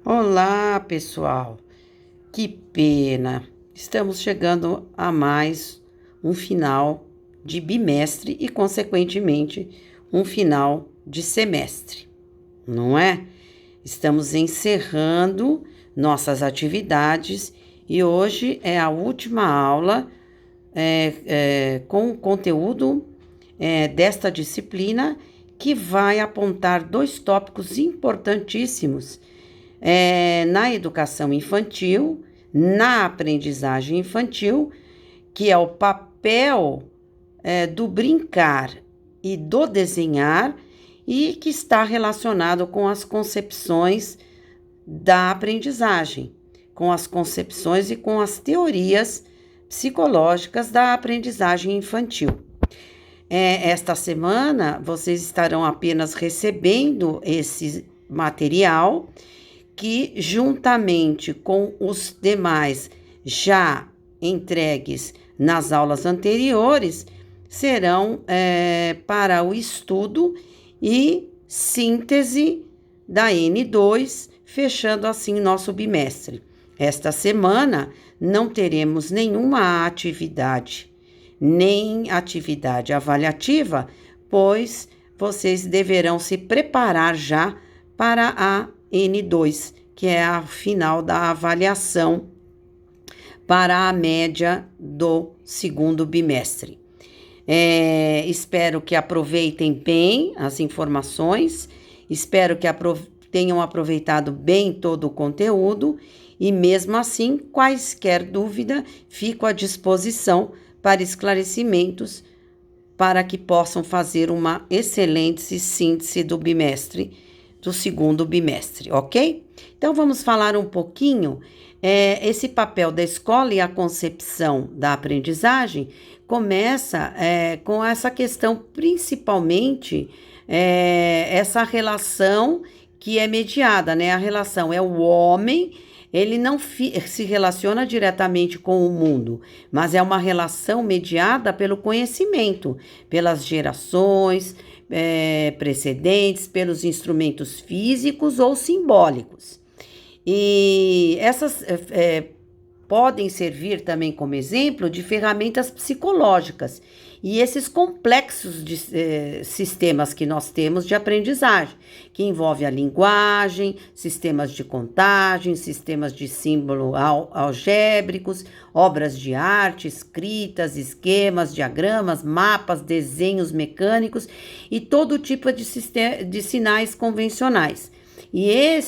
Olá, pessoal. Que pena. Estamos chegando a mais um final de bimestre e, consequentemente, um final de semestre, não é? Estamos encerrando nossas atividades e hoje é a última aula com o conteúdo desta disciplina que vai apontar dois tópicos importantíssimos na educação infantil, na aprendizagem infantil, que é o papel do brincar e do desenhar, e que está relacionado com as concepções da aprendizagem, com as concepções e com as teorias psicológicas da aprendizagem infantil. Esta semana, vocês estarão apenas recebendo esse material que, juntamente com os demais já entregues nas aulas anteriores, serão para o estudo e síntese da N2, fechando assim nosso bimestre. Esta semana não teremos nenhuma atividade, nem atividade avaliativa, pois vocês deverão se preparar já para a N2, que é a final da avaliação para a média do segundo bimestre. Espero que aproveitem bem as informações, espero que tenham aproveitado bem todo o conteúdo e, mesmo assim, quaisquer dúvida, fico à disposição para esclarecimentos para que possam fazer uma excelente síntese do bimestre, do segundo bimestre, ok? Então, vamos falar um pouquinho, esse papel da escola e a concepção da aprendizagem começa com essa questão, principalmente, essa relação que é mediada, né? A relação é o homem, ele não se relaciona diretamente com o mundo, mas é uma relação mediada pelo conhecimento, pelas gerações precedentes, pelos instrumentos físicos ou simbólicos. E essas podem servir também como exemplo de ferramentas psicológicas e esses complexos de sistemas que nós temos de aprendizagem, que envolve a linguagem, sistemas de contagem, sistemas de símbolo algébricos, obras de arte, escritas, esquemas, diagramas, mapas, desenhos mecânicos e todo tipo de sinais convencionais. E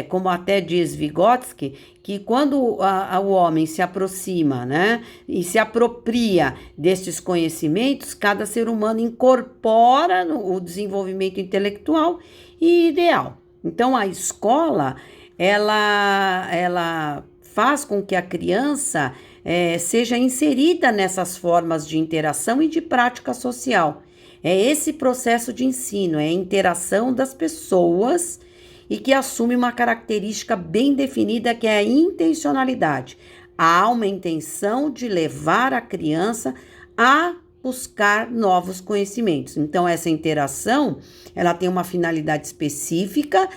como até diz Vygotsky, que quando o homem se aproxima, né, e se apropria destes conhecimentos, cada ser humano incorpora o desenvolvimento intelectual e ideal. Então, a escola, ela faz com que a criança seja inserida nessas formas de interação e de prática social. É esse processo de ensino, é a interação das pessoas e que assume uma característica bem definida, que é a intencionalidade. Há uma intenção de levar a criança a buscar novos conhecimentos. Então, essa interação, ela tem uma finalidade específica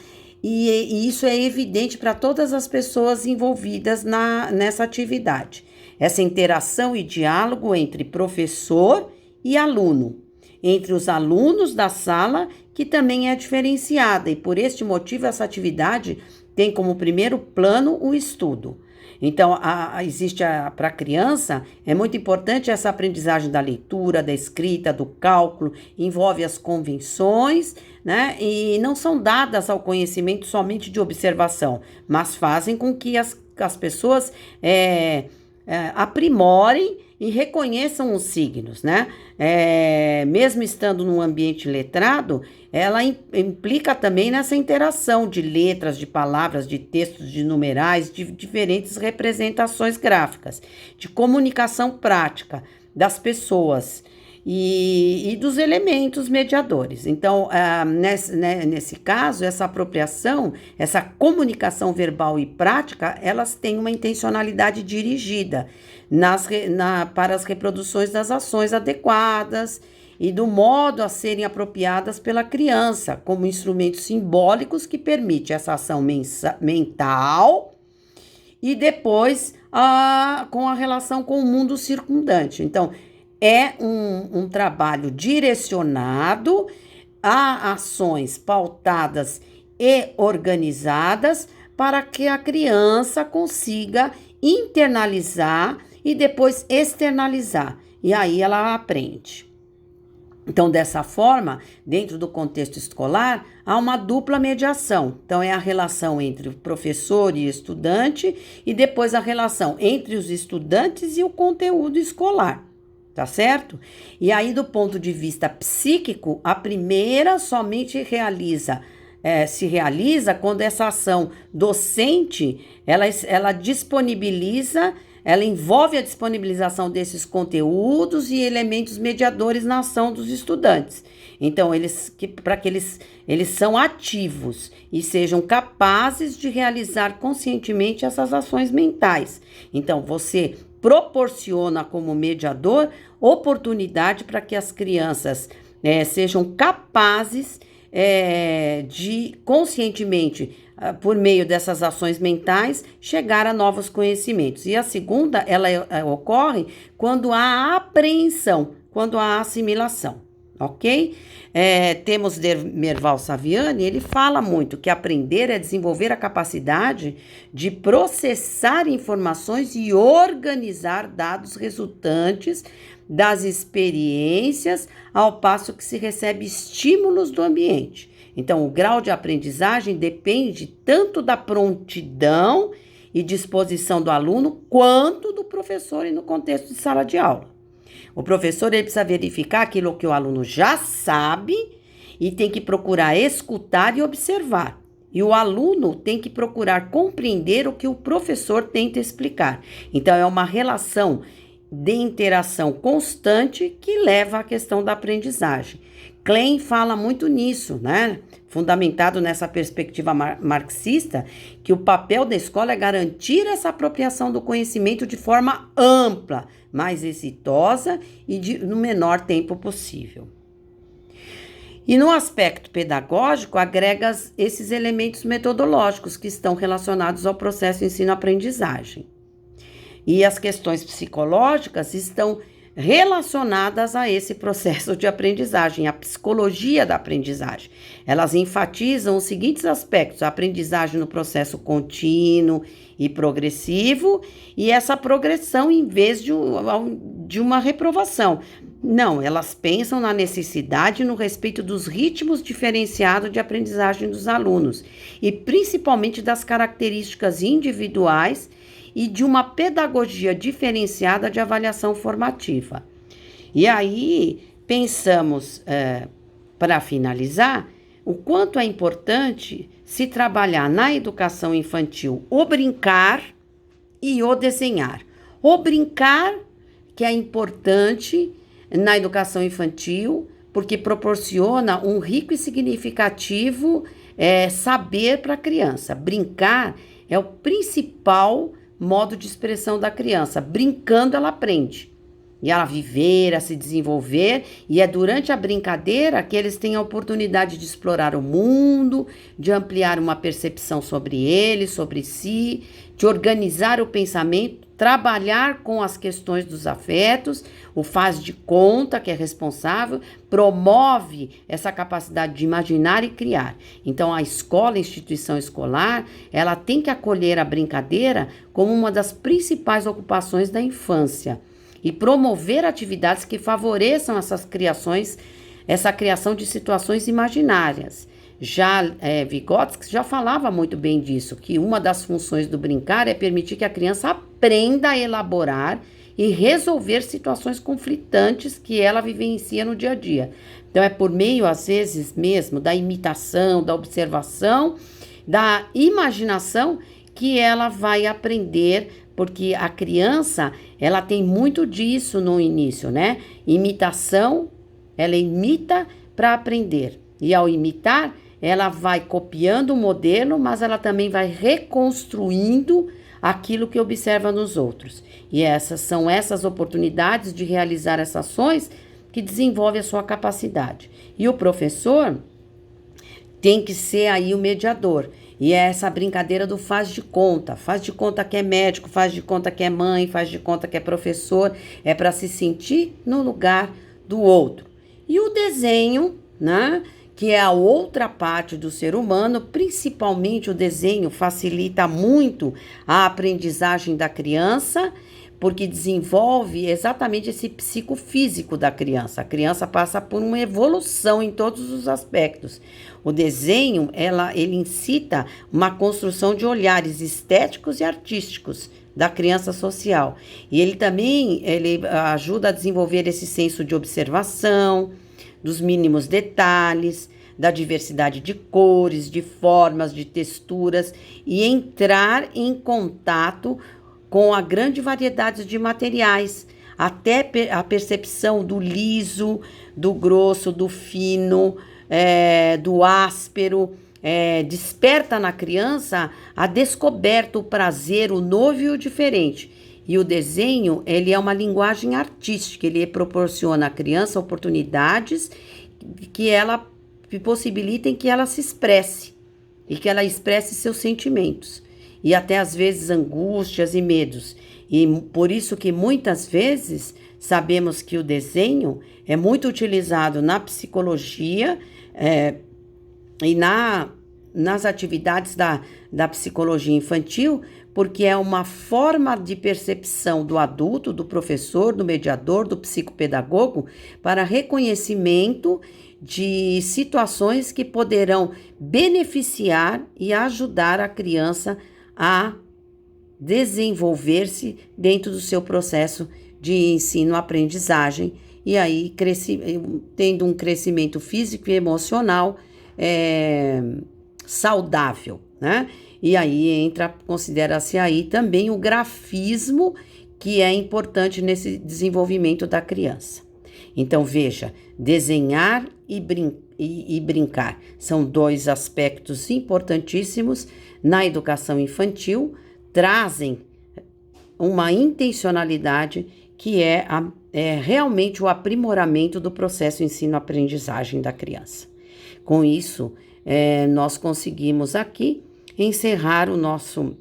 e isso é evidente para todas as pessoas envolvidas nessa atividade. Essa interação e diálogo entre professor e aluno, entre os alunos da sala, que também é diferenciada, e por este motivo essa atividade tem como primeiro plano o estudo. Então, existe para a criança, é muito importante essa aprendizagem da leitura, da escrita, do cálculo, envolve as convenções, né? E não são dadas ao conhecimento somente de observação, mas fazem com que as pessoas aprimorem e reconheçam os signos, né? Mesmo estando num ambiente letrado, ela implica também nessa interação de letras, de palavras, de textos, de numerais, de diferentes representações gráficas, de comunicação prática das pessoas e dos elementos mediadores. Então, nesse caso, essa apropriação, essa comunicação verbal e prática, elas têm uma intencionalidade dirigida para as reproduções das ações adequadas e do modo a serem apropriadas pela criança, como instrumentos simbólicos que permitem essa ação mental e depois com a relação com o mundo circundante. Então, é um trabalho direcionado a ações pautadas e organizadas para que a criança consiga internalizar e depois externalizar. E aí ela aprende. Então, dessa forma, dentro do contexto escolar, há uma dupla mediação. Então, é a relação entre o professor e estudante e depois a relação entre os estudantes e o conteúdo escolar. Tá certo? E aí, do ponto de vista psíquico, a primeira somente se realiza quando essa ação docente, ela disponibiliza, ela envolve a disponibilização desses conteúdos e elementos mediadores na ação dos estudantes. Então, para que eles são ativos e sejam capazes de realizar conscientemente essas ações mentais. Então, você proporciona como mediador oportunidade para que as crianças sejam capazes de conscientemente, por meio dessas ações mentais, chegar a novos conhecimentos. E a segunda, ela ocorre quando há apreensão, quando há assimilação, ok? Temos Merval Saviani, ele fala muito que aprender é desenvolver a capacidade de processar informações e organizar dados resultantes das experiências, ao passo que se recebe estímulos do ambiente. Então, o grau de aprendizagem depende tanto da prontidão e disposição do aluno, quanto do professor e no contexto de sala de aula. O professor ele precisa verificar aquilo que o aluno já sabe e tem que procurar escutar e observar. E o aluno tem que procurar compreender o que o professor tenta explicar. Então, é uma relação de interação constante que leva à questão da aprendizagem. Klein fala muito nisso, né? Fundamentado nessa perspectiva marxista, que o papel da escola é garantir essa apropriação do conhecimento de forma ampla, mais exitosa e no menor tempo possível. E no aspecto pedagógico, agrega esses elementos metodológicos que estão relacionados ao processo ensino-aprendizagem. E as questões psicológicas estão relacionadas a esse processo de aprendizagem, a psicologia da aprendizagem. Elas enfatizam os seguintes aspectos: a aprendizagem no processo contínuo e progressivo, e essa progressão em vez de uma reprovação. Não, elas pensam na necessidade e no respeito dos ritmos diferenciados de aprendizagem dos alunos, e principalmente das características individuais e de uma pedagogia diferenciada de avaliação formativa. E aí, pensamos, para finalizar, o quanto é importante se trabalhar na educação infantil o brincar e o desenhar. O brincar, que é importante na educação infantil, porque proporciona um rico e significativo saber para a criança. Brincar é o principal modo de expressão da criança. Brincando, ela aprende. E ela viver, a se desenvolver. E é durante a brincadeira que eles têm a oportunidade de explorar o mundo, de ampliar uma percepção sobre ele, sobre si, de organizar o pensamento, trabalhar com as questões dos afetos, o faz de conta, que é responsável, promove essa capacidade de imaginar e criar. Então, a escola, a instituição escolar, ela tem que acolher a brincadeira como uma das principais ocupações da infância e promover atividades que favoreçam essa criação de situações imaginárias. Já Vygotsky já falava muito bem disso, que uma das funções do brincar é permitir que a criança aprenda a elaborar e resolver situações conflitantes que ela vivencia no dia a dia. Então, é por meio, às vezes mesmo, da imitação, da observação, da imaginação, que ela vai aprender, porque a criança, ela tem muito disso no início, né? Imitação, ela imita para aprender. E ao imitar, ela vai copiando o modelo, mas ela também vai reconstruindo aquilo que observa nos outros. E essas são essas oportunidades de realizar essas ações que desenvolve a sua capacidade. E o professor tem que ser aí o mediador. E é essa brincadeira do faz de conta. Faz de conta que é médico, faz de conta que é mãe, faz de conta que é professor. É para se sentir no lugar do outro. E o desenho, né? Que é a outra parte do ser humano, principalmente o desenho facilita muito a aprendizagem da criança, porque desenvolve exatamente esse psicofísico da criança. A criança passa por uma evolução em todos os aspectos. O desenho, ele incita uma construção de olhares estéticos e artísticos da criança social. E ele também ajuda a desenvolver esse senso de observação, dos mínimos detalhes, da diversidade de cores, de formas, de texturas e entrar em contato com a grande variedade de materiais, até a percepção do liso, do grosso, do fino, do áspero, desperta na criança a descoberta, o prazer, o novo e o diferente. E o desenho, ele é uma linguagem artística, ele proporciona à criança oportunidades que possibilitem que ela se expresse e que ela expresse seus sentimentos e até às vezes angústias e medos. E por isso que muitas vezes sabemos que o desenho é muito utilizado na psicologia e nas atividades da psicologia infantil, porque é uma forma de percepção do adulto, do professor, do mediador, do psicopedagogo, para reconhecimento de situações que poderão beneficiar e ajudar a criança a desenvolver-se dentro do seu processo de ensino-aprendizagem e aí tendo um crescimento físico e emocional saudável, né? E aí considera-se aí também o grafismo, que é importante nesse desenvolvimento da criança. Então, veja, desenhar e brincar são dois aspectos importantíssimos na educação infantil, trazem uma intencionalidade que é realmente o aprimoramento do processo ensino-aprendizagem da criança. Com isso, nós conseguimos aqui encerrar o nosso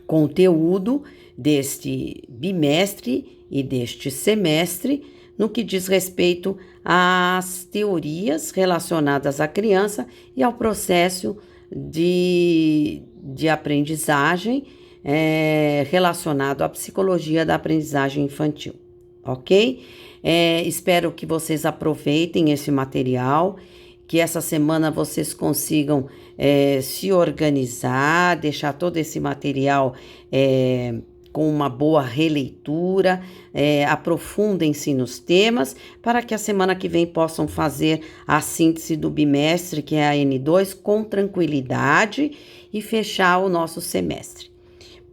conteúdo deste bimestre e deste semestre, no que diz respeito às teorias relacionadas à criança e ao processo de aprendizagem relacionado à psicologia da aprendizagem infantil, ok? Espero que vocês aproveitem esse material, que essa semana vocês consigam se organizar, deixar todo esse material com uma boa releitura, aprofundem-se nos temas, para que a semana que vem possam fazer a síntese do bimestre, que é a N2, com tranquilidade e fechar o nosso semestre.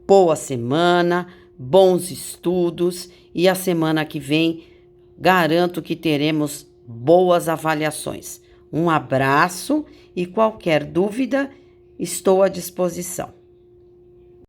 Boa semana, bons estudos e a semana que vem garanto que teremos boas avaliações. Um abraço e qualquer dúvida, estou à disposição.